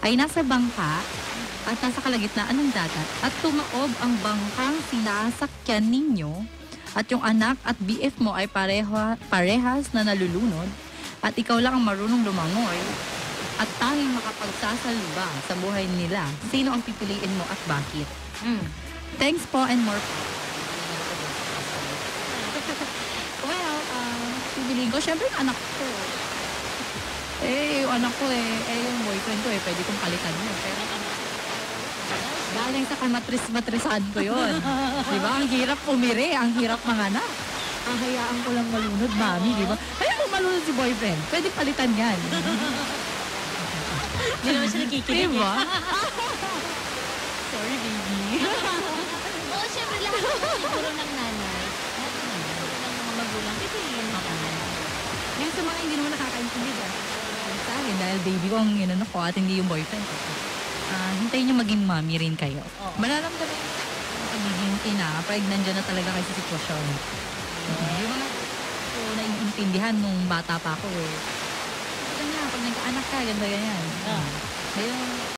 ay nasa bangka at nasa kalagitnaan ng dagat at tumaob ang bangkang sinasakyan ninyo at yung anak at BF mo ay parehas na nalulunod at ikaw lang ang marunong lumangoy at tanging makapagsasalba sa buhay nila, sino ang pipiliin mo at bakit? Thanks po and more po. Well, pipiliin ko, syempre yung anak ko. Yung anak ko yung boyfriend ko pwede kong palitan yun. Pero galing sa kamatris-matrisan ko yun. Diba? Ang hirap umiri, ang hirap manganak. Hayaan ko lang malunod, mami, diba? Hayaan mo malunod si boyfriend. Pwede palitan yan. Hindi naman siya nakikinig. Diba? Sorry, baby. Oo, syempre lahat siguro ng nanay. Lahat ng mga magulang. Pipiliin mo kami. Yung sa mga hindi naman nakakaintindi sa akin, dahil baby ko ang inano ko at hindi yung boyfriend ko. Hintayin nyo maging mommy rin kayo. Mararamdaman yung pagiging ina, pag nandiyan na talaga kayo sa sitwasyon. Yung mga ko naiintindihan nung bata pa ako Pag nagkaanak ka, ganda ganyan. Ngayon,